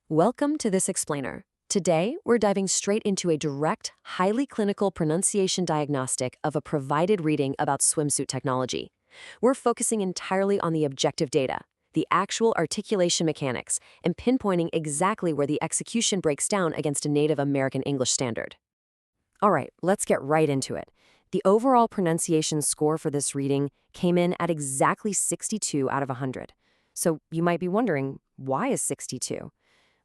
Welcome to this explainer. Today, we're diving straight into a direct, highly clinical pronunciation diagnostic of a provided reading about swimsuit technology. We're focusing entirely on the objective data, the actual articulation mechanics, and pinpointing exactly where the execution breaks down against a native American English standard. All right, let's get right into it. The overall pronunciation score for this reading came in at exactly 62 out of 100. So you might be wondering, why is 62?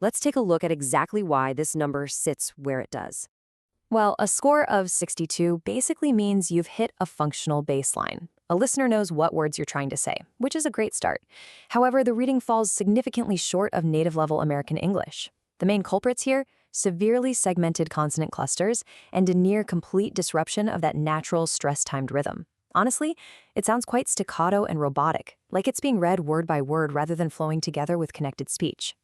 Let's take a look at exactly why this number sits where it does. Well, a score of 62 basically means you've hit a functional baseline. A listener knows what words you're trying to say, which is a great start. However, the reading falls significantly short of native-level American English. The main culprits here? Severely segmented consonant clusters and a near-complete disruption of that natural stress-timed rhythm. Honestly, it sounds quite staccato and robotic, like it's being read word by word rather than flowing together with connected speech.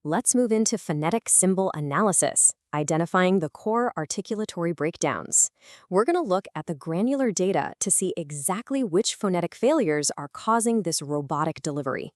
Let's move into phonetic symbol analysis, identifying the core articulatory breakdowns. We're going to look at the granular data to see exactly which phonetic failures are causing this robotic delivery.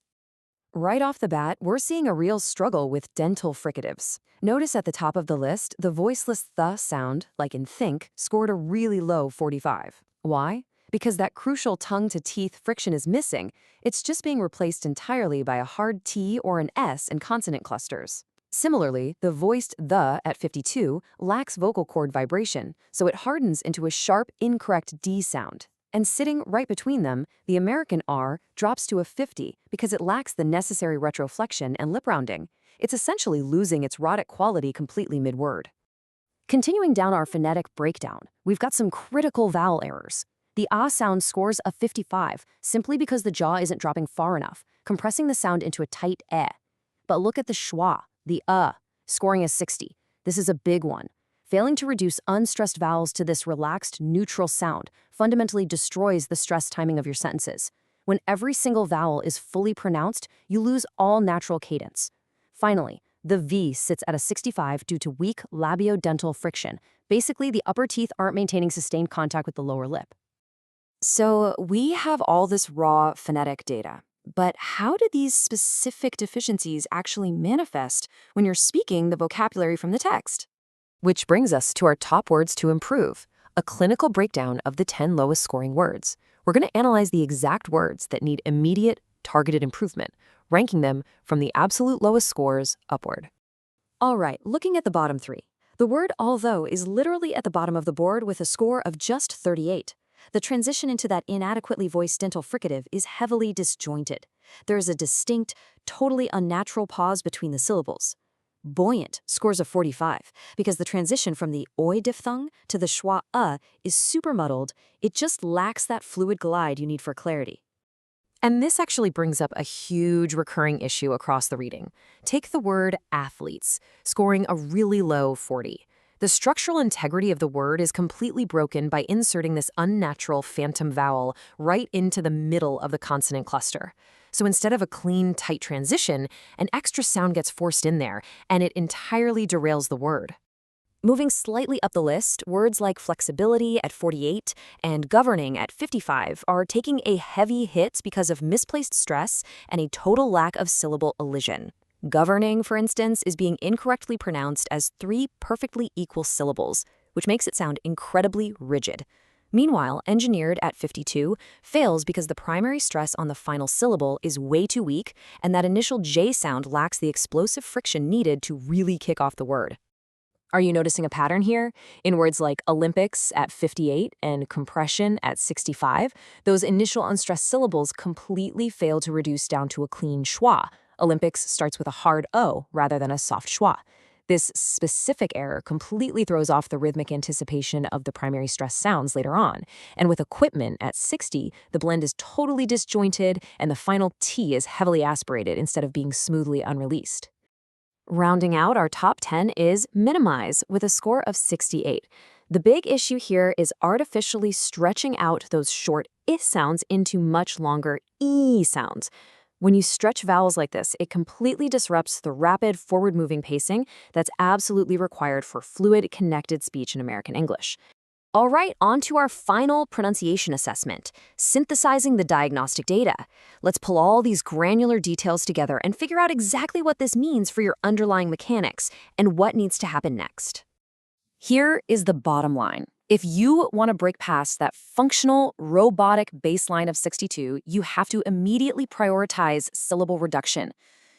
Right off the bat, we're seeing a real struggle with dental fricatives. Notice at the top of the list, the voiceless th sound, like in think, scored a really low 45. Why? Because that crucial tongue-to-teeth friction is missing. It's just being replaced entirely by a hard T or an S in consonant clusters. Similarly, the voiced the at 52 lacks vocal cord vibration, so it hardens into a sharp, incorrect D sound. And sitting right between them, the American R drops to a 50 because it lacks the necessary retroflexion and lip rounding. It's essentially losing its rhotic quality completely mid-word. Continuing down our phonetic breakdown, we've got some critical vowel errors. The ah sound scores a 55 simply because the jaw isn't dropping far enough, compressing the sound into a tight eh. But look at the schwa, the scoring a 60. This is a big one. Failing to reduce unstressed vowels to this relaxed, neutral sound fundamentally destroys the stress timing of your sentences. When every single vowel is fully pronounced, you lose all natural cadence. Finally, the V sits at a 65 due to weak labiodental friction. Basically, the upper teeth aren't maintaining sustained contact with the lower lip. So we have all this raw phonetic data, but how do these specific deficiencies actually manifest when you're speaking the vocabulary from the text? Which brings us to our top words to improve, a clinical breakdown of the 10 lowest scoring words. We're going to analyze the exact words that need immediate, targeted improvement, ranking them from the absolute lowest scores upward. All right, looking at the bottom three. The word although is literally at the bottom of the board with a score of just 38. The transition into that inadequately voiced dental fricative is heavily disjointed. There is a distinct, totally unnatural pause between the syllables. Buoyant scores a 45 because the transition from the oi diphthong to the schwa is super muddled. It just lacks that fluid glide you need for clarity. And this actually brings up a huge recurring issue across the reading. Take the word athletes, scoring a really low 40. The structural integrity of the word is completely broken by inserting this unnatural phantom vowel right into the middle of the consonant cluster. So instead of a clean, tight transition, an extra sound gets forced in there, and it entirely derails the word. Moving slightly up the list, words like flexibility at 48 and governing at 55 are taking a heavy hit because of misplaced stress and a total lack of syllable elision. Governing, for instance, is being incorrectly pronounced as 3 perfectly equal syllables, which makes it sound incredibly rigid. Meanwhile, engineered at 52 fails because the primary stress on the final syllable is way too weak, and that initial J sound lacks the explosive friction needed to really kick off the word. Are you noticing a pattern here? In words like Olympics at 58 and compression at 65, those initial unstressed syllables completely fail to reduce down to a clean schwa. Olympics starts with a hard O rather than a soft schwa. This specific error completely throws off the rhythmic anticipation of the primary stress sounds later on. And with equipment at 60, the blend is totally disjointed and the final T is heavily aspirated instead of being smoothly unreleased. Rounding out our top 10 is minimize with a score of 68. The big issue here is artificially stretching out those short I sounds into much longer E sounds. When you stretch vowels like this, it completely disrupts the rapid forward-moving pacing that's absolutely required for fluid, connected speech in American English. All right, on to our final pronunciation assessment, synthesizing the diagnostic data. Let's pull all these granular details together and figure out exactly what this means for your underlying mechanics and what needs to happen next. Here is the bottom line. If you want to break past that functional, robotic baseline of 62, you have to immediately prioritize syllable reduction.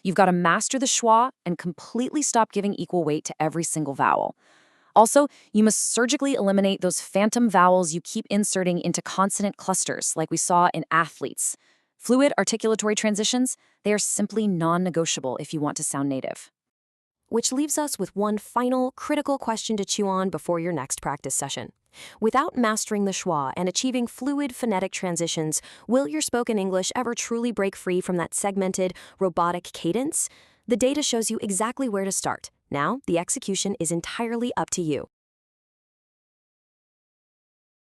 You've got to master the schwa and completely stop giving equal weight to every single vowel. Also, you must surgically eliminate those phantom vowels you keep inserting into consonant clusters like we saw in athletes. Fluid articulatory transitions, they are simply non-negotiable if you want to sound native. Which leaves us with one final, critical question to chew on before your next practice session. Without mastering the schwa and achieving fluid phonetic transitions, will your spoken English ever truly break free from that segmented, robotic cadence? The data shows you exactly where to start. Now, the execution is entirely up to you.